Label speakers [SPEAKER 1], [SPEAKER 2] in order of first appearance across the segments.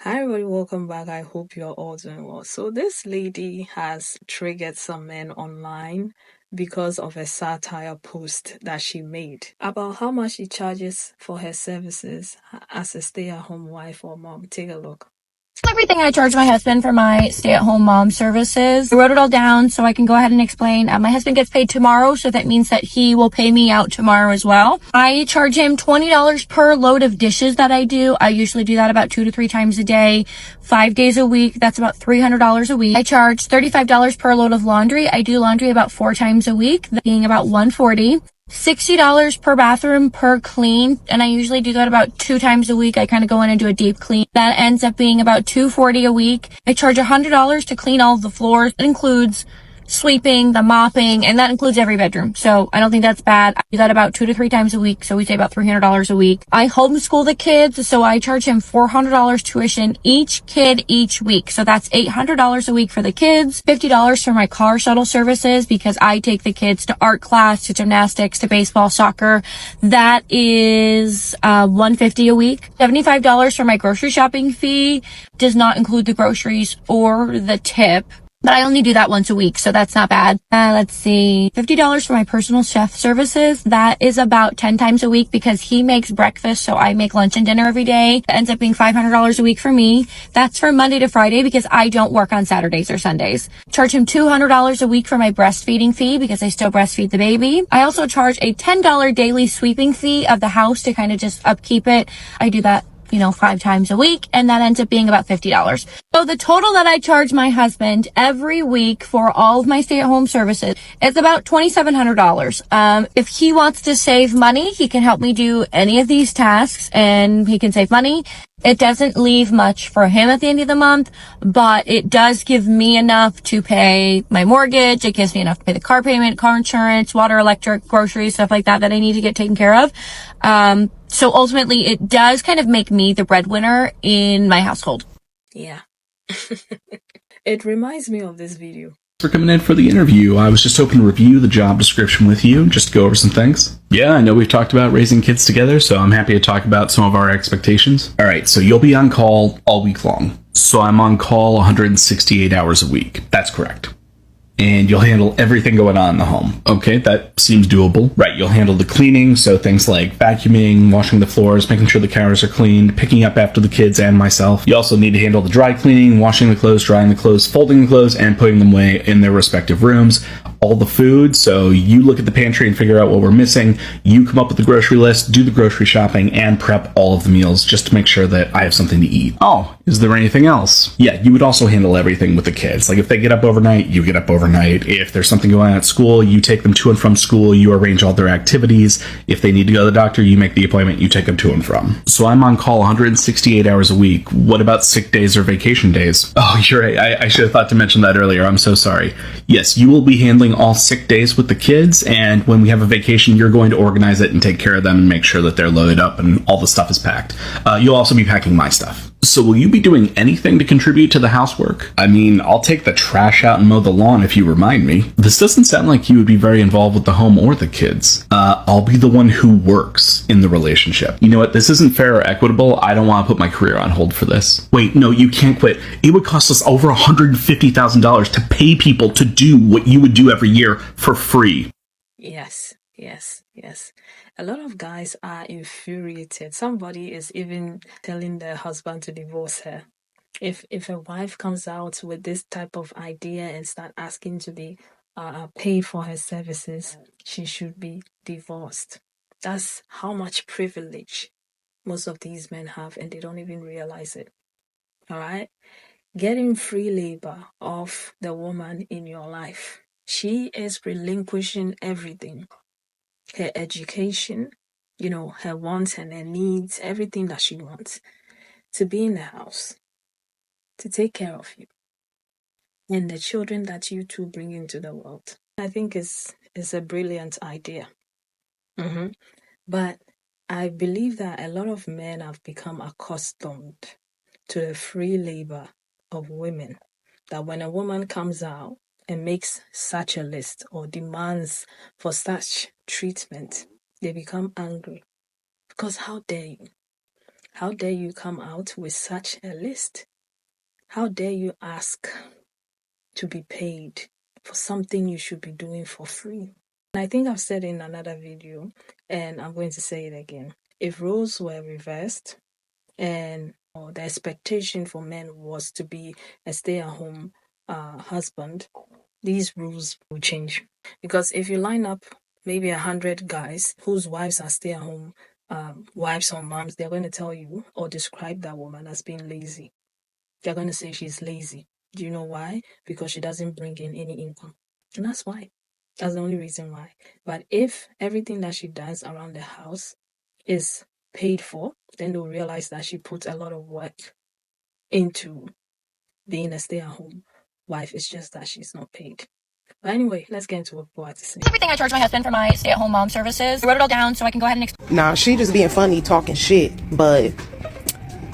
[SPEAKER 1] Hi, everybody, welcome back. I hope you're all doing well. So, this lady has triggered some men online because of a satire post that she made about how much she charges for her services as a stay at home wife or mom. Take a look.
[SPEAKER 2] Everything I charge my husband for my stay-at-home mom services. I wrote it all down so I can go ahead and explain. My husband gets paid tomorrow, so that means that he will pay me out tomorrow as well. I charge him $20 per load of dishes that I do. I usually do that about 2 to 3 times a day, 5 days a week. That's about $300 a week. I charge $35 per load of laundry. I do laundry about 4 times a week, that being about $140. $60 per bathroom per clean, and I usually do that about 2 times a week. I kind of go in and do a deep clean. That ends up being about $240 a week. I charge $100 to clean all of the floors. It includes sweeping, the mopping, and that includes every bedroom. So I don't think that's bad. I do that about 2 to 3 times a week, so we say about $300 a week. I homeschool the kids, so I charge him $400 tuition each kid each week. So that's $800 a week for the kids, $50 for my car shuttle services because I take the kids to art class, to gymnastics, to baseball, soccer. That is $150 a week. $75 for my grocery shopping fee. Does not include the groceries or the tip. But I only do that once a week, so that's not bad. Let's see. $50 for my personal chef services. That is about 10 times a week because he makes breakfast, so I make lunch and dinner every day. That ends up being $500 a week for me. That's from Monday to Friday because I don't work on Saturdays or Sundays. Charge him $200 a week for my breastfeeding fee because I still breastfeed the baby. I also charge a $10 daily sweeping fee of the house to kind of just upkeep it. I do that 5 times a week, and that ends up being about $50. So the total that I charge my husband every week for all of my stay-at-home services is about $2,700. If he wants to save money, he can help me do any of these tasks, and he can save money. It doesn't leave much for him at the end of the month, but it does give me enough to pay my mortgage. It gives me enough to pay the car payment, car insurance, water, electric, groceries, stuff like that I need to get taken care of. So ultimately, it does kind of make me the breadwinner in my household.
[SPEAKER 1] Yeah. It reminds me of this video.
[SPEAKER 3] For coming in for the interview. I was just hoping to review the job description with you, just to go over some things. Yeah, I know we've talked about raising kids together, so I'm happy to talk about some of our expectations. Alright, so you'll be on call all week long. So I'm on call 168 hours a week. That's correct. And you'll handle everything going on in the home. Okay, that seems doable. Right, you'll handle the cleaning, so things like vacuuming, washing the floors, making sure the counters are cleaned, picking up after the kids and myself. You also need to handle the dry cleaning, washing the clothes, drying the clothes, folding the clothes, and putting them away in their respective rooms. All the food, so you look at the pantry and figure out what we're missing. You come up with the grocery list, do the grocery shopping, and prep all of the meals just to make sure that I have something to eat. Oh, is there anything else? Yeah, you would also handle everything with the kids. Like if they get up overnight, you get up overnight. If there's something going on at school, you take them to and from school, you arrange all their activities. If they need to go to the doctor, you make the appointment, you take them to and from. So I'm on call 168 hours a week. What about sick days or vacation days? Oh, you're right. I should have thought to mention that earlier. I'm so sorry. Yes, you will be handling all sick days with the kids, and when we have a vacation, you're going to organize it and take care of them and make sure that they're loaded up and all the stuff is packed. You'll also be packing my stuff. So will you be doing anything to contribute to the housework? I mean, I'll take the trash out and mow the lawn if you remind me. This doesn't sound like you would be very involved with the home or the kids. I'll be the one who works in the relationship. You know what? This isn't fair or equitable. I don't want to put my career on hold for this. Wait, no, you can't quit. It would cost us over $150,000 to pay people to do what you would do every year for free.
[SPEAKER 1] Yes. A lot of guys are infuriated. Somebody is even telling their husband to divorce her. If a wife comes out with this type of idea and start asking to be paid for her services, she should be divorced. That's how much privilege most of these men have, and they don't even realize it. All right? Getting free labor of the woman in your life. She is relinquishing everything. Her education, her wants and her needs, everything that she wants, to be in the house, to take care of you, and the children that you two bring into the world. I think it's a brilliant idea. But I believe that a lot of men have become accustomed to the free labor of women, that when a woman comes out and makes such a list or demands for such treatment, they become angry. Because how dare you? How dare you come out with such a list? How dare you ask to be paid for something you should be doing for free? And I think I've said in another video, and I'm going to say it again. If roles were reversed and the expectation for men was to be a stay-at-home husband, these rules will change. Because if you line up maybe 100 guys whose wives are stay-at-home wives or moms, they're going to tell you or describe that woman as being lazy. They're going to say she's lazy. Do you know why? Because she doesn't bring in any income. And that's why. That's the only reason why. But if everything that she does around the house is paid for, then they'll realize that she puts a lot of work into being a stay-at-home wife. It's just that she's not paid. But anyway, let's get into what Boye had to say.
[SPEAKER 2] Everything I charge my husband for my stay-at-home mom services. I wrote it all down so I can go ahead and explain.
[SPEAKER 4] Nah, she just being funny, talking shit, but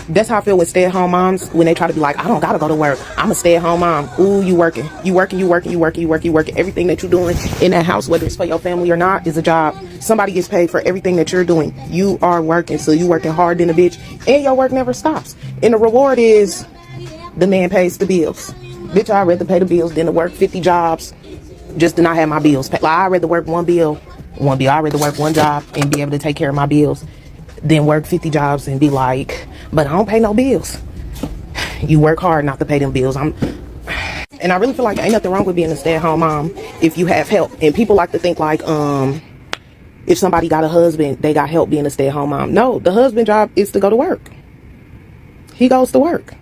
[SPEAKER 4] that's how I feel with stay-at-home moms when they try to be like, I don't gotta go to work. I'm a stay-at-home mom. Ooh, you working. You working. Everything that you're doing in that house, whether it's for your family or not, is a job. Somebody gets paid for everything that you're doing. You are working, so you working hard than a bitch, and your work never stops. And the reward is the man pays the bills. Bitch, I'd rather pay the bills than to work 50 jobs just to not have my bills paid. Like, I'd rather work one bill. I'd rather work one job and be able to take care of my bills than work 50 jobs and be like, but I don't pay no bills. You work hard not to pay them bills. And I really feel like ain't nothing wrong with being a stay-at-home mom if you have help. And people like to think like, if somebody got a husband, they got help being a stay-at-home mom. No, the husband job is to go to work. He goes to work.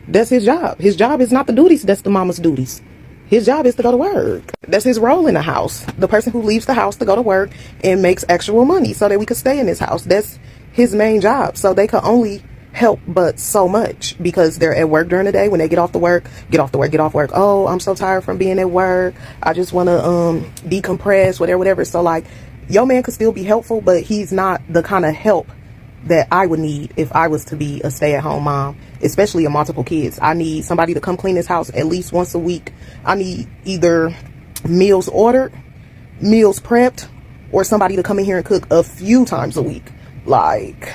[SPEAKER 4] That's his job. His job is not the duties. That's the mama's duties. His job is to go to work. That's his role in the house. The person who leaves the house to go to work and makes actual money so that we could stay in this house. That's his main job. So they could only help but so much because they're at work during the day. When they get off work. Oh, I'm so tired from being at work. I just want to decompress, whatever. So like, your man could still be helpful, but he's not the kind of help that I would need if I was to be a stay-at-home mom, especially a multiple kids. I need somebody to come clean this house at least once a week. I need either meals ordered, meals prepped, or somebody to come in here and cook a few times a week. Like,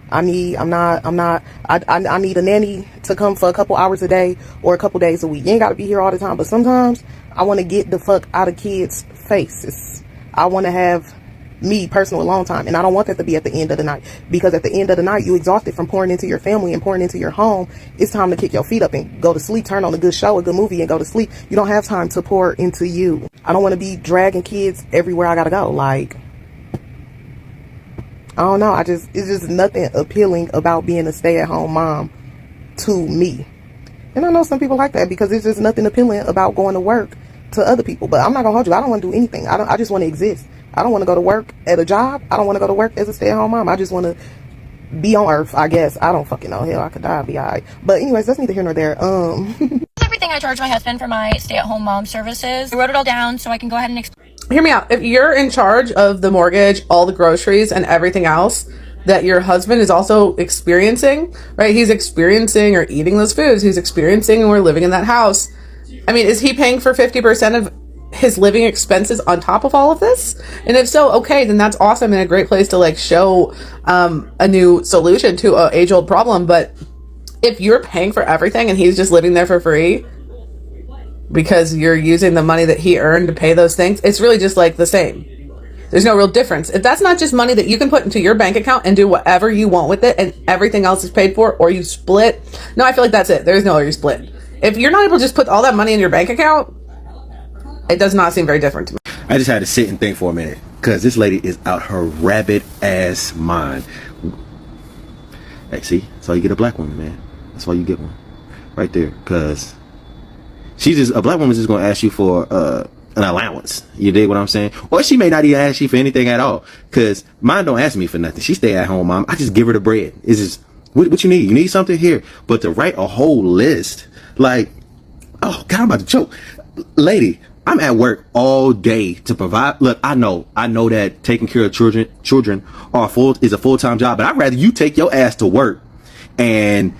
[SPEAKER 4] I need a nanny to come for a couple hours a day or a couple days a week. You ain't got to be here all the time, but sometimes I want to get the fuck out of kids' faces. I want to have me personal alone time, and I don't want that to be at the end of the night, because at the end of the night you exhausted from pouring into your family and pouring into your home. It's time to kick your feet up and go to sleep, turn on a good show, a good movie, and go to sleep. You don't have time to pour into you. I don't want to be dragging kids everywhere I gotta go. Like, I don't know, it's just nothing appealing about being a stay-at-home mom to me. And I know some people like that because it's just nothing appealing about going to work to other people. But I'm not gonna hold you. I don't want to do anything. I just want to exist. I don't want to go to work at a job. I don't want to go to work as a stay-at-home mom. I just want to be on earth, I guess. I don't fucking know. Hell, I could die, I'd be alright. But anyways, that's neither here nor there.
[SPEAKER 2] Everything I charge my husband for my stay-at-home mom services. I wrote it all down so I can go ahead and explain.
[SPEAKER 5] Hear me out. If you're in charge of the mortgage, all the groceries, and everything else that your husband is also experiencing, right? He's experiencing or eating those foods. He's experiencing and we're living in that house. I mean, is he paying for 50% of his living expenses on top of all of this? And if so, okay, then that's awesome and a great place to like show a new solution to an age-old problem. But if you're paying for everything and he's just living there for free because you're using the money that he earned to pay those things, it's really just like the same. There's no real difference. If that's not just money that you can put into your bank account and do whatever you want with it and everything else is paid for, or you split. No, I feel like that's it. There's no other split. If you're not able to just put all that money in your bank account, it does not seem very different to me.
[SPEAKER 6] I just had to sit and think for a minute because this lady is out her rabbit ass mind. Hey, see? That's why you get a black woman, man. That's why you get one. Right there. Because a black woman's just going to ask you for an allowance. You dig what I'm saying? Or she may not even ask you for anything at all. Because mine don't ask me for nothing. She stay at home, mom. I just give her the bread. It's just, what you need? You need something? Here. But to write a whole list, like, oh, God, I'm about to choke. Lady, I'm at work all day to provide. Look, I know that taking care of children is a full-time job, but I'd rather you take your ass to work, and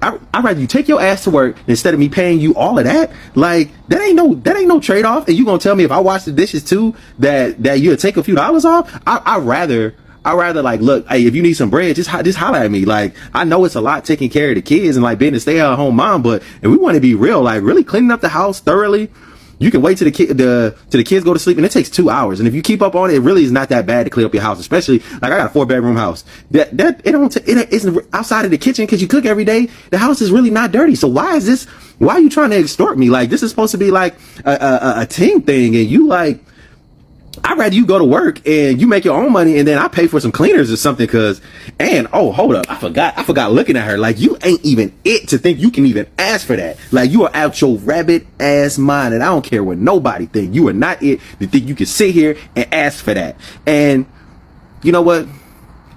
[SPEAKER 6] I'd rather you take your ass to work instead of me paying you all of that. Like, that ain't no trade-off. And you gonna tell me if I wash the dishes too that you'll take a few dollars off? I'd I'd rather like, look, hey, if you need some bread, just holler at me. Like, I know it's a lot taking care of the kids and like being a stay-at-home mom, but if we want to be real, like really cleaning up the house thoroughly, you can wait till the kids go to sleep, and it takes 2 hours. And if you keep up on it, it really is not that bad to clean up your house. Especially like I got a 4-bedroom house. It isn't outside of the kitchen because you cook every day. The house is really not dirty. So why are you trying to extort me? Like, this is supposed to be like a team thing, and you like. I'd rather you go to work and you make your own money, and then I pay for some cleaners or something. Oh, hold up. I forgot looking at her. Like, you ain't even it to think you can even ask for that. Like, you are out your rabbit ass mind, and I don't care what nobody think. You are not it to think you can sit here and ask for that. And you know what?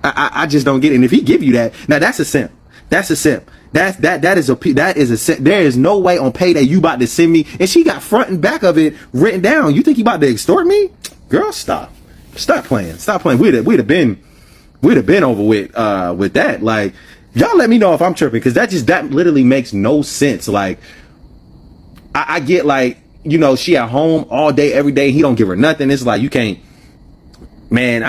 [SPEAKER 6] I just don't get it. And if he give you that, now that's a simp. That's a simp. That is a simp. There is no way on payday you about to send me, and she got front and back of it written down. You think you about to extort me? Girl, stop playing. We'd have been over with that. Like, y'all let me know if I'm tripping, because that literally makes no sense. Like, I get, like, you know, she at home all day every day, he don't give her nothing. It's like, you can't, man,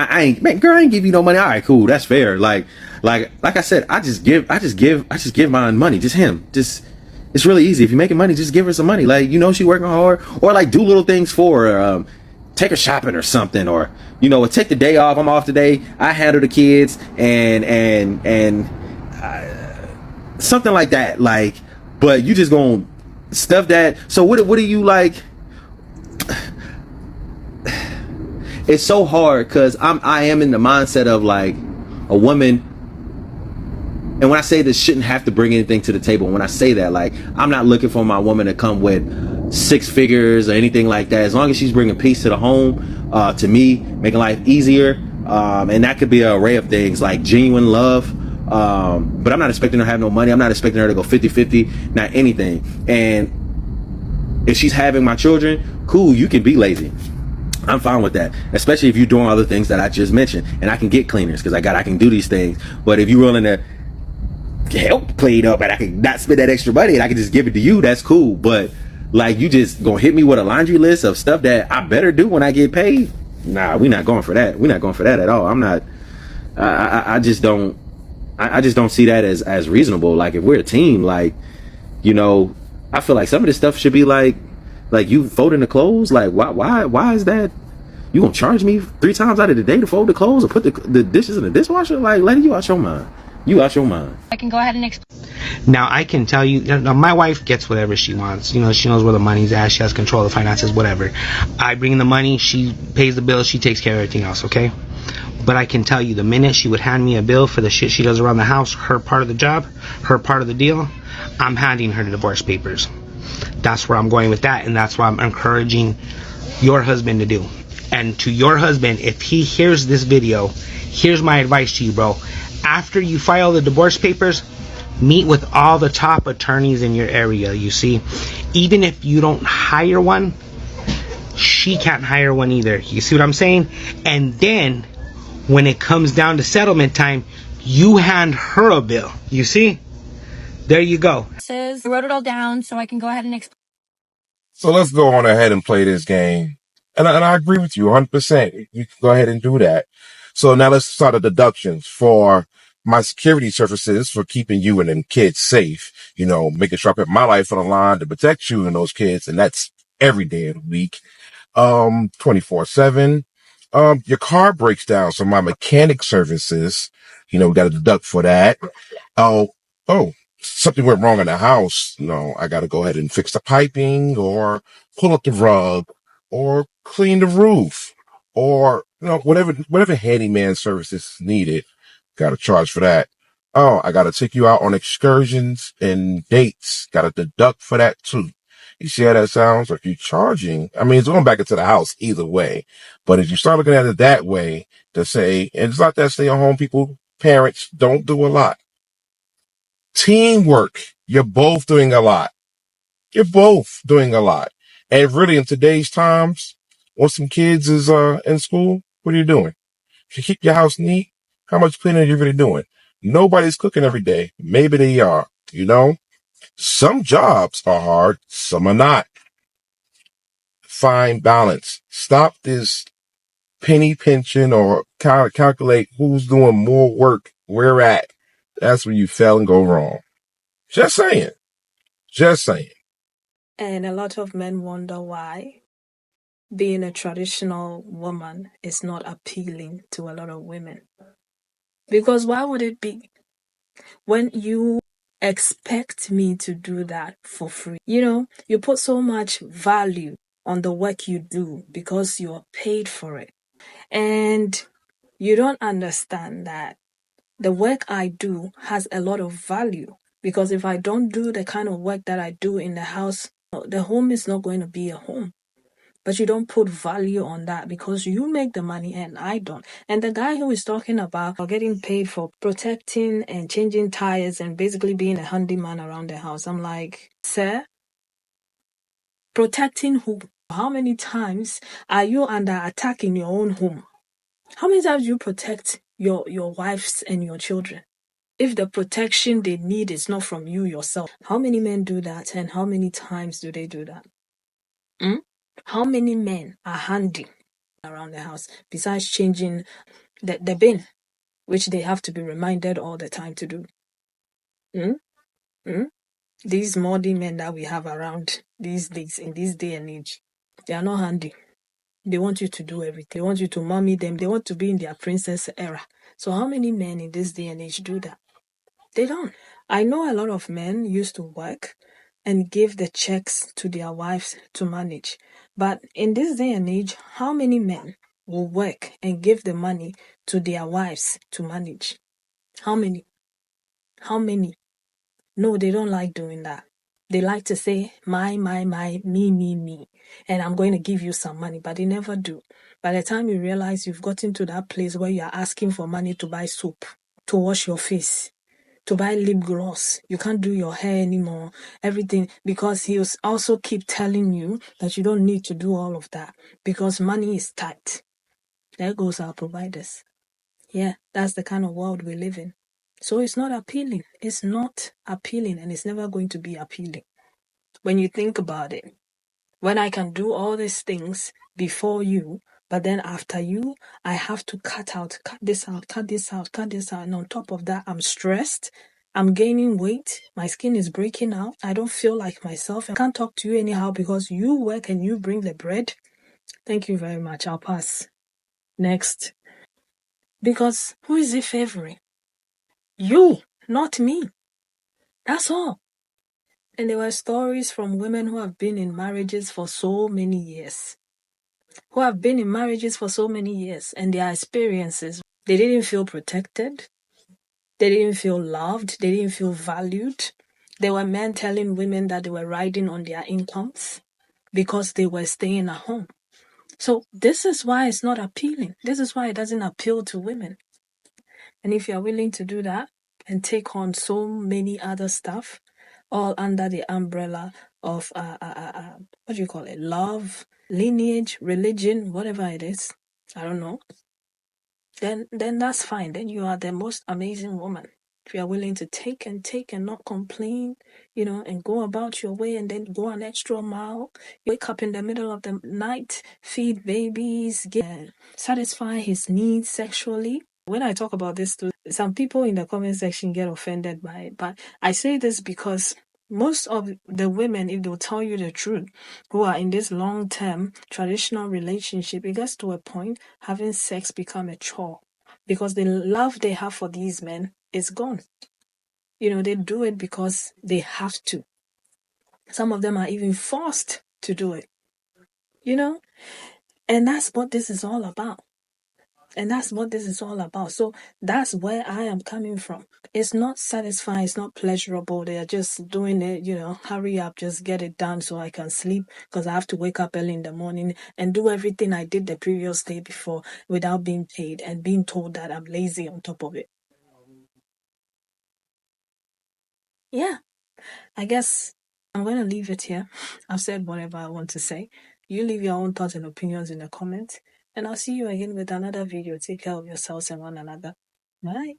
[SPEAKER 6] girl, I ain't give you no money. All right, cool, that's fair. Like I said, I just give mine money. Just him. It's really easy. If you're making money, just give her some money. Like, you know, she working hard, or like do little things for her. Take her shopping or something, or, you know, take the day off. I'm off today. I handle the kids and something like that. Like, but you just gonna stuff that. So what are you like? It's so hard because I am in the mindset of like a woman. And when I say this, shouldn't have to bring anything to the table. When I say that, like, I'm not looking for my woman to come with 6 figures or anything like that. As long as she's bringing peace to the home, to me, making life easier. And that could be an array of things like genuine love. But I'm not expecting her to have no money. I'm not expecting her to go 50-50, not anything. And if she's having my children, cool, you can be lazy. I'm fine with that, especially if you're doing other things that I just mentioned. And I can get cleaners because I can do these things. But if you're willing to help clean up and I can not spend that extra money and I can just give it to you, that's cool. But like, you just gonna hit me with a laundry list of stuff that I better do when I get paid? Nah, we're not going for that. We're not going for that at all. I'm not. I just don't see that as reasonable. Like, if we're a team, like, you know, I feel like some of this stuff should be like you folding the clothes. Like, why is that? You gonna charge me 3 times out of the day to fold the clothes or put the dishes in the dishwasher? Like, lady, you out your mind. You out your mind.
[SPEAKER 2] I can go ahead and explain.
[SPEAKER 7] Now, I can tell you, my wife gets whatever she wants. You know, she knows where the money's at. She has control of the finances, whatever. I bring in the money. She pays the bills. She takes care of everything else, okay? But I can tell you, the minute she would hand me a bill for the shit she does around the house, her part of the job, her part of the deal, I'm handing her the divorce papers. That's where I'm going with that, and that's what I'm encouraging your husband to do. And to your husband, if he hears this video, here's my advice to you, bro. After you file the divorce papers, meet with all the top attorneys in your area. You see, even if you don't hire one, she can't hire one either. You see what I'm saying? And then when it comes down to settlement time, you hand her a bill. You see? There you go.
[SPEAKER 2] I wrote it all down so I can go ahead and explain.
[SPEAKER 8] So let's go on ahead and play this game. And I agree with you 100%. You can go ahead and do that. So now let's start the deductions for my security services for keeping you and them kids safe. You know, making sure I put my life on the line to protect you and those kids. And that's every day of the week. 24/7. Your car breaks down. So my mechanic services, you know, got to deduct for that. Oh, something went wrong in the house. No, I got to go ahead and fix the piping or pull up the rug or clean the roof or, you know, whatever handyman services needed. Got to charge for that. Oh, I got to take you out on excursions and dates. Got to deduct for that too. You see how that sounds? Or if you're charging, I mean, it's going back into the house either way. But if you start looking at it that way, to say, and it's not that stay-at-home people, parents don't do a lot. Teamwork. You're both doing a lot. You're both doing a lot. And really, in today's times, when some kids is in school, what are you doing? If you keep your house neat, how much cleaning are you really doing? Nobody's cooking every day. Maybe they are, you know? Some jobs are hard, some are not. Find balance. Stop this penny pinching or calculate who's doing more work where at, that's where you fail and go wrong. Just saying. Just saying.
[SPEAKER 1] And a lot of men wonder why being a traditional woman is not appealing to a lot of women. Because why would it be? When you expect me to do that for free, you put so much value on the work you do because you're paid for it. And you don't understand that the work I do has a lot of value. Because if I don't do the kind of work that I do in the house, the home is not going to be a home. But you don't put value on that because you make the money and I don't. And the guy who is talking about getting paid for protecting and changing tires and basically being a handyman around the house, I'm like, sir, protecting who? How many times are you under attack in your own home? How many times do you protect your wives and your children? If the protection they need is not from you yourself, how many men do that and how many times do they do that? How many men are handy around the house besides changing the bin, which they have to be reminded all the time to do? These modern men that we have around these days, in this day and age, they are not handy. They want you to do everything. They want you to mommy them. They want to be in their princess era. So how many men in this day and age do that? They don't. I know a lot of men used to work and give the checks to their wives to manage. But in this day and age, how many men will work and give the money to their wives to manage? How many? How many? No, they don't like doing that. They like to say, my, me. And I'm going to give you some money, but they never do. By the time you realize you've gotten to that place where you're asking for money to buy soap, to wash your face, to buy lip gloss, you can't do your hair anymore, everything, because he'll also keep telling you that you don't need to do all of that because money is tight. There goes our providers. Yeah, that's the kind of world we live in. So it's not appealing. It's not appealing, and it's never going to be appealing. When you think about it, when I can do all these things before you, but then after you, I have to cut this out, and on top of that, I'm stressed, I'm gaining weight, my skin is breaking out, I don't feel like myself, I can't talk to you anyhow because you work and you bring the bread. Thank you very much, I'll pass. Next. Because who is it favoring? You, not me. That's all. And there were stories from women who have been in marriages for so many years. And their experiences, they didn't feel protected. They didn't feel loved. They didn't feel valued. There were men telling women that they were riding on their incomes because they were staying at home. So this is why it's not appealing. This is why it doesn't appeal to women. And if you're willing to do that and take on so many other stuff, all under the umbrella of what do you call it? Love, lineage, religion, whatever it is. I don't know. Then that's fine. Then you are the most amazing woman. If you are willing to take and not complain, and go about your way and then go an extra mile, wake up in the middle of the night, feed babies, satisfy his needs sexually. When I talk about this too, some people in the comment section get offended by it. But I say this because most of the women, if they'll tell you the truth, who are in this long-term traditional relationship, it gets to a point having sex become a chore because the love they have for these men is gone. They do it because they have to. Some of them are even forced to do it. And that's what this is all about. So that's where I am coming from. It's not satisfying. It's not pleasurable. They are just doing it, hurry up, just get it done so I can sleep because I have to wake up early in the morning and do everything I did the previous day before without being paid and being told that I'm lazy on top of it. Yeah, I guess I'm going to leave it here. I've said whatever I want to say. You leave your own thoughts and opinions in the comments. And I'll see you again with another video. Take care of yourselves and one another. Bye.